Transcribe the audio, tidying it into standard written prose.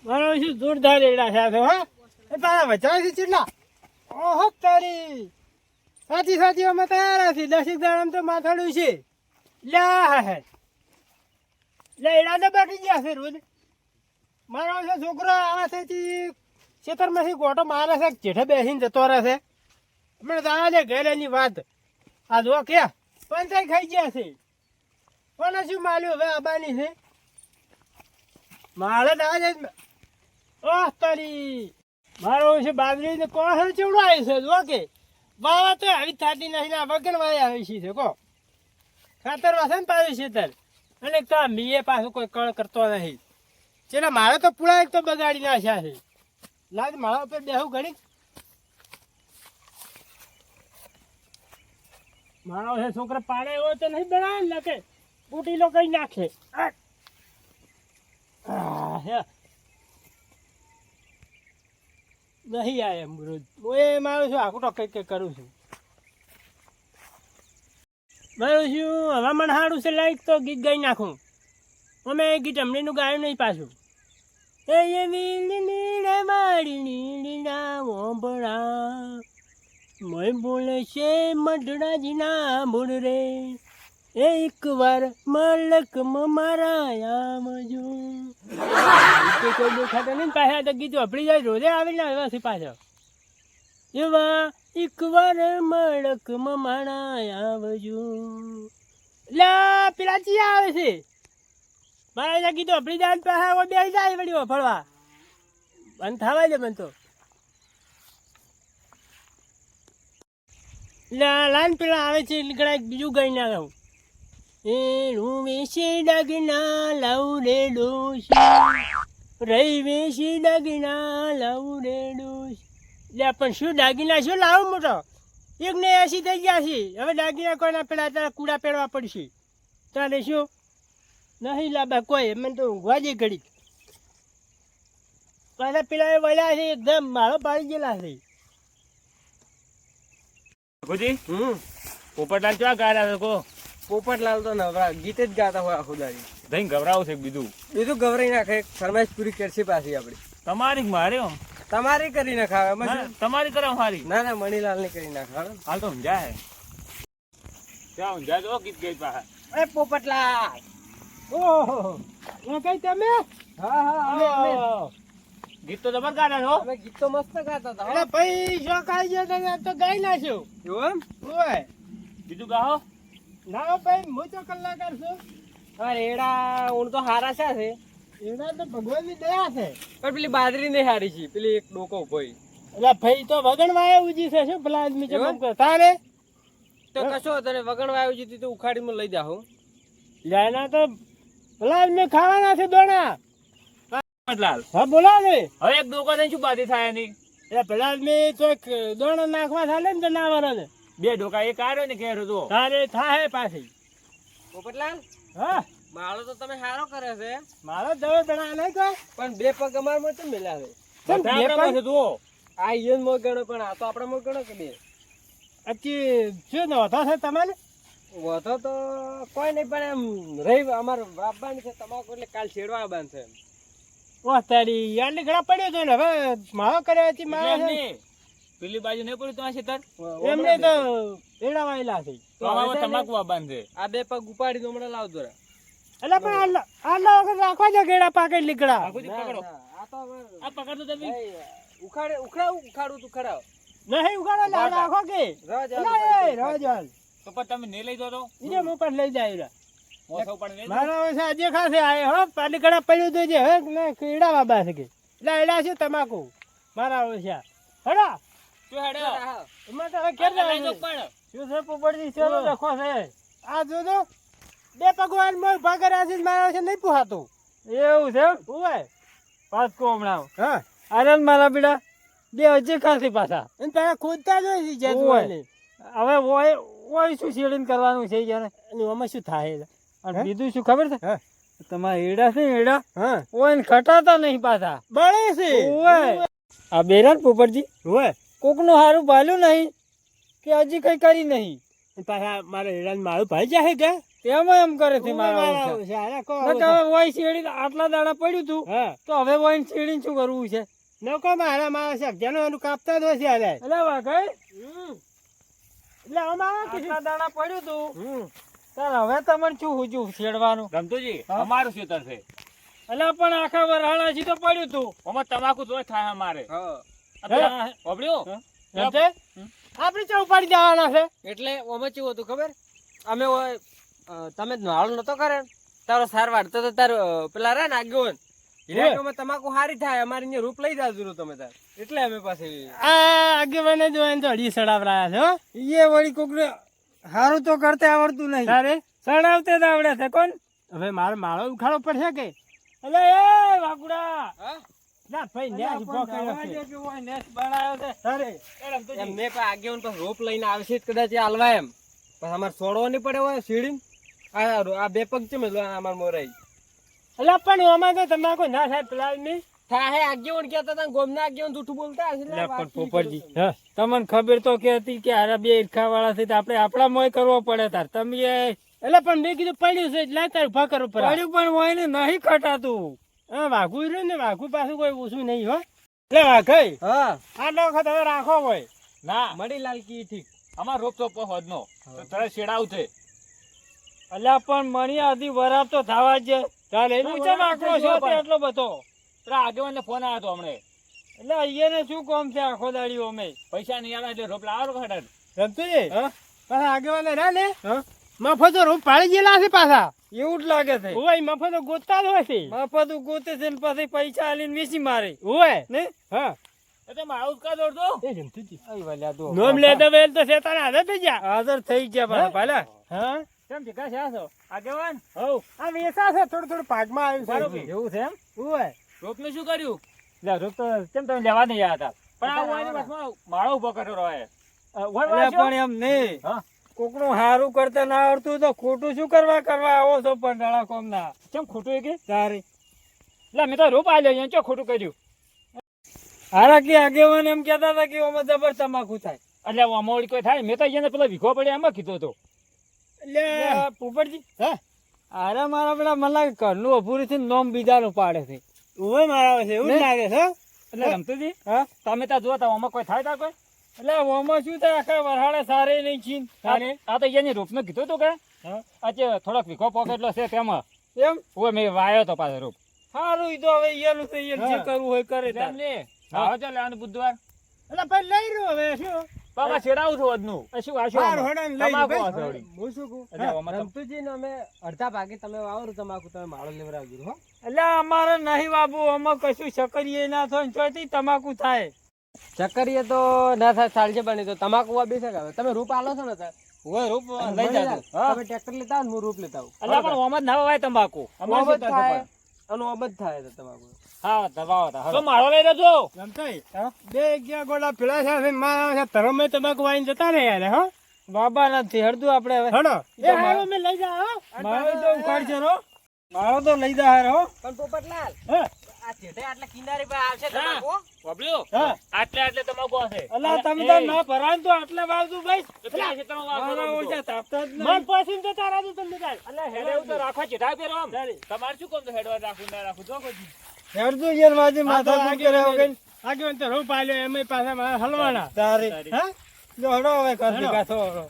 મારો શું જોરદાર એડા સાથે હો એ તારા વચાવી કેટલા ઓહો તારી સાથી સાથીઓમાં તૈયાર હતી 10 દાડમ તો માથાડું છે લ્યા હે લે એડા તો બાકી ગયા છે રોજ મારો છે છોકરો આવે છે ખેતરમાંથી ગોટો મારે છે જેઠે બેસીને જતો રહે છે હમણાં તો આવે ઘરેની વાત આ જો કે પંચાઈ ખાઈ ગયા છે કોને શું માલ્યું હવે આબાની છે મારે ના જ ઓહ તારી મારો છે બાજરી ને કોણ ચેવડો આવી છે જો કે વાવા તો આવી થાતી નથી ના વગર વાય આવી છે કો ખાતર વાસે ને પાડ્યું ખેતર અને તો મીએ પાછું કોઈ કળ કરતો નહીં ચેલા મારે તો પૂળા એક તો બગાડી નાખ્યા છે લાજ મારા ઉપર બેહું ઘણી મારો છે છોકરા પાડે એવો તો નહીં બનાવે ને કે કુટીલો કઈ નાખે નહીં આ એમ રોજ હું એ મારું છું આખું તો કંઈક કરું છું મારું શું હવામાન સારું છે લાઈક તો ગીત ગાઈ નાખું અમે ગીત હમણાંનું ગાયું નહીં પાછું એ વીણી મારી નીના વોંભળા મોય બોલે છે મઢડાજીના મૂળ રે એક વાર મલક મારા આવજો કોઈ દેખાતા નહીં પાછા તો ગીતો આપડી જાય રોજે આવીને આવ્યા છે પાછા એવા એક વાર મલક મારા આવજો લા પેલા ચી આવે છે મારા ગીતો આપડી જાય પાછા બે જાય વળી ફરવા બંધ થવા દે મને તો લાન પેલા આવે છે નીકળા બીજું ગઈ ના રહું એ હું વેસી ડાગના લાવું રે ડોશી રહી વેસી ડાગના લાવું રે ડોશી લે પણ શું દાગીના શું લાવું મોટો એક ને 80 થઈ ગયા છે હવે દાગીના કોઈના પેલા તારા કૂડા પહેરવા પડશે તારે શું નહીં લાબા કોઈ મને તો ઊંઘવા જઈ ઘડી પાછા પેલા વળ્યા છે એકદમ મારો પાડી ગયેલા છે ભગુજી પોપટલાલ ક્યાં ગાયા કો પોપટલાલ તો નવરા ગીત જ ગાતા હોય આખું દાડી દહીં ગભરાવું છે બીજું ગવરાઈ નાખે ફરમાઈશ પૂરી કરશે પાછી આપડી તમારી મારે તમારી કરી નાખાવે તમારી કરે મારી ના ના મણીલાલ ની કરી નાખાવે હાલ તો ઊંઝા હે ક્યાં ઊંઝા તો ગીત ગઈ પાછા એ પોપટલાલ ઓહો એ કઈ તમે હા હા અમે ગીત તો જબર ગાતા છો અમે ગીત તો મસ્ત ગાતા હતા અરે ભાઈ શોખ આવી ગયો તો ગાઈ નાખ્યો એવું એમ ઓય બીજું ગાહો ના ભાઈ હું તો કલાકાર છું અરે એડા ઊણ તો હારા છે એના તો ભગવાનની દયા છે પણ પેલી બાજરી નહીં હારી છે પેલી એક ડોકો ભાઈ એટલે ભાઈ તો વગણ વાય ઉજી છે શું પેલા આદમી ચમક તારે તો કશો તને વગણ વાયું જીતી તો ઉખાડીમાં લઈ જાઓ લેના તો પેલા આદમી ખાવાના છે દોણા પોપટલાલ હા બોલા ને હવે એક દોકો થઈને શું બાધી થાય નહીં એટલે પેલા આદમી તો દોણા નાખવા ચાલે ને તો ના વરે ને બે ડોકા એક આવ્યો ને ઘેર તો તારે થાય પાછી પોપટલાલ હા માળો તો તમે સારો કરે છે મારો દવે દણા નહીં કોઈ પણ બે પગ અમારમાં તો મેલ્યા છે બધામાં છે જુઓ આ ઈયન મોય ગણો પણ આ તો આપણા મોય ગણો કે બે અચ્છી શું નહોતા છે તમારે વધો તો કોઈ નહીં પણ એમ રહી અમારે વાપવાની છે તમાકુ એટલે કાલ છેડવા આવવાનું છે ઓહ તારી યાર નીકળા પડ્યો છે ને હવે મારો કર્યો હતી મારો એટલે છે. નહીં. પેલી બાજુ નહીં પડ્યું તમારે ખેતર એમને તો એડા વાયેલા છે તો આમાં તમાકુ વાબાન છે આ બે પગ ઉપાડી તો હમણાં લાવજો રે એટલે પણ આટલા વખત રાખવા છે ગેડા પાકે નીકળા આખું પકડો આ તો હવે આ પકડતો તમે ઉખાડું તું ખરાવ નહીં ઉગાડો લે રાખો કે રાજ રાજ તો પણ તમે નહીં લઈ દો તો ઈજે હું પણ લઈ જાય મોસો પણ નહીં દો. મારા પાસે આજે ખાસે આય હો પાલીકડા પડ્યું તો જે હે ને કીડા બાબા છે કે એટલે એડા છે તમાકુ મારા ઓછા હડા શું હેડો એમાં તો હવે કેમ આ લઈ દો જાય પણ શું છે પોપડજી ચલો લખો છે આ જો તો બે ભગવાન મોય ભાગર આસીસ મારા છે નહીં પુહાતું એવું છે ઓય પાસ કો હમણાં હા આનંદ મારા બીડા બે હજી ખાસી પાછા અને તારા ખોદતા જોઈ છે ઓય. જેતું હવે ઓય શું શેડીને કરવાનું છે યાર અને આમાં શું થાય અને હે? બીજું શું ખબર છે હા તમારા એડા છે ને એડા હા ઓય ને ખટાતા નહીં પાછા બળે છે ઓય આ બેરાન પોપટજી ઓય કોકનું હારું ભાલ્યું નહીં કે હજી કઈ કરી નહીં પાછા મારે હેરાન મારું ભાઈ જાય કે તેમાં એમ કરે છે મારા મારા આવું છે. અરે કહો નકર હવે વોય શેરડી આટલા દાડા પડ્યું તું હા તો હવે વોઈન શેરડીને શું કરવું છે? નકો મારા માણસ જેનું એનું કાપતા જ હોય છે અરે એટલે વાઘાઈ એટલે આમાં આટલા દાડા પડ્યું તું હમ તાર હવે તમને શું હુજું છેડવાનું? રમતુજી હા? અમારું ખેતર છે એટલે પણ આખા વરહાળાથી તો પડ્યું તું. આમાં તમાકુ જોઈ થાય અમારે હા. ઓબળ્યો સમજે? આપણે ચા ઉપાડી જવાના છે એટલે ઓમાં કેવું હતું ખબર? અમે તમે નાળું નતો કરે ને, તારો સાર વાળતો તો તાર પેલા રે ને આગેવાન હિરાકમાં તમાકુ હારી થાય અમારે અહીંયા રૂપ લઈ જાજો તમે તાર એટલે અમે પાસે આ આગેવાને જો એને તો અડી સડાવરાયા છે હો એ વળી કોકને હારું તો કરતે આવડતું નહીં, તારે સડાવતે જ આવડે છે. કોણ? હવે મારે માળો ઉખાડો પડશે કે એટલે એ વાકુડા ના ભાઈ ન્યા જ ઉભો કર્યો છે તારે એમ મેં પણ આગેવાન પાસે રોપ લઈને આવશે જ કદાચ એ હાલવા એમ પછી અમારે છોડવો નહીં પડે હોય સીડી. આ બે પગ છે મેં અમાર મોરાઈ એટલે પણ આમાં તો તમાકુ ના થાય પેલા નહીં થાય આગેવાન કહેતા હતા ગોમના આગેવાન જૂઠું બોલતા હશે ને વાત પોપટજી હા તમને ખબર તો કે હતી કે આરા બે ઈરખા વાળા છે આપણે આપણા મોય કરવો પડે તાર તમે એટલે પણ મેં કીધું પડ્યું છે એટલે તાર ઉભા કરો પર પડ્યું પણ હોય ને નહીં ખટાતું. હા વાઘુ રહ્યું ને વાઘુ પાછું કોઈ ઓછું નહીં હો એટલે વાઘઈ હા આટલો વખત હવે રાખો હોય ના મળી લાલ કી ઠીક. અમાર રોપ તો હોદનો તો તરત શેડાવ છે અલ્યા પણ મણી આધી વરાપ તો થવા જ ચાલે તું ચમ આકરો છો તે એટલો બધો? પેલા આગેવાનને ફોન આવ્યો હતો હમણે એટલે અહીંયા શું કોમ છે આખો દાડીઓ અમે? પૈસા નહીં આવે એટલે રોપ લાવો ખબર રમતુજી હા પાછા આગેવાને રહ્યા ને હા મફતો રૂપ પાડી ગયેલા છે પાછા એવું જ લાગે છે. ઓય મફતો ગોતતા જ હોય છે મફત ગોતે છે ને પછી પૈસા આલીને વેચી મારે ઓય ને. હા એ તો મારું કા દોડતો એ રમતુજી આઈ વાલ્યા તો નોમ લેતા વેલ તો શેતાને હાજર થઈ ગયા હાજર થઈ ગયા પાછા પાલા. હા કેમ ઠીકા છે આ છો આગેવાન હવ આ વેસા છે થોડું થોડું પાકમાં આવ્યું છે એવું છે એમ ઓય રોપનું શું કર્યું લે રોપ તો કેમ તમે લેવા નહીં આવ્યા હતા પણ આ વાયની વાતમાં માળો ઉભો કર્યો રહે અલ્યા પણ એમ નહીં હા કોકનું હારું કરતા ના આવડતું તો ખોટું શું કરવા આવો છો પણ ડળા કોમ ના કેમ ખોટું એ કે તારી લે મેં તો રોપ આલ્યો અહીંયા ચો ખોટું કર્યું હારા કે આગેવાન એમ કહેતા હતા કે ઓમાં જબર તમાકુ થાય. એટલે અમોડી કોઈ થાય મેં તો અહીંયા પેલા વિખો પડે એમાં કીધું હતો એટલે પોપટજી હા હારા મારા પેલા મને લાગે ઘરનું અભૂરું છે ને નોમ બીજાનું પાડે છે. ઓય મારા છે એવું જ લાગે છે એટલે રમતુજી હા તમે ત્યાં જોતા આમાં કોઈ થાય તા કોઈ એટલે ઓમાં શું થાય આખા વરહાડે સારે નહીં છીન આ તો અહીંયાની રોપનું કીધું હતું કે હા આજે થોડોક વિખો પોકેટલો છે તેમાં એમ ઓય મેં વાયો તો પાછો રોપ સારું ઈ તો હવે ઈયનું તો ઈયન જે હા. કરવું હોય કરે તાર. તેમ ને આવો ચાલે આનું બુધવાર એટલે ભાઈ લઈ રહ્યો હવે શું બાબા છેડાવું છું વધનું શું આશું હારું, હેડો ને લઈ તમાકુ લો હશે ભાઈ. વળી. હું શું કહું? એટલે આમાં તો- રમતુજી ને અમે અડધા ભાગે તમે વાવરો તમાકુ તમે માળો લેવડાવજો હો. એટલે અમારે નહીં બાબુ અમે કશું શકરીએ ના થાય ને ચોથી તમાકુ થાય. શકરીએ તો ના થાય ચાલશે બની તો તમાકુ વાવી શકે હવે તમે રૂપ આલો છો ને તાર ઓય રૂપ લઈ લઈ જાજો હા તમે ટ્રેક્ટર લેતા આવો ને હું રૂપ લેતા આવું. એટલે પણ ઓમ જ ના વાય તંબાકુ અમારે ઓમ જ શું થાય થાય અને ઓમ જ થાય તો તમાકુ. હા દબાવો તા તો મારો લઈ લેજો રમતાઈ બે ગયા ગોળા પેલા છે મારા છે ધરમે તમાકુ વાઈને જતા રહે યાર હો બાબા નથી હરદું આપણે હવે હડો એ એ મારો- હારો મેં લઈ જા હો મારો તો ઉખાડશે રો મારો તો લઈ જા હાર હો. પણ પોપટલાલ હા આ છેટે આટલે કિનારે પર આવશે તમાકુ? બબલ્યો હા આટલે આટલે તમાકુ હશે અલા તમે તો ના ભરાન તો આટલે વાવતું ભાઈ. તો પેલા ખેતરમાં વાવજો મારા બધું. ઓછા તાપતા જ મન નહીં. પસંદ તો તારા તો તમને ચાલ અલા હેડે એવું તો રાખવા ચેઠા પહેરો આમ તમારે શું કોમ તો હેડવા રાખું ના રાખું જો કોઈ હેરદું યાર માજી માથા આ દુખ કર્યા વગર. આગળ તો રૂપ આલ્યો એમ પાછા મારા હલવાના તારી હા જો હડો હવે ઘર હડો. ભેગા થો હવે.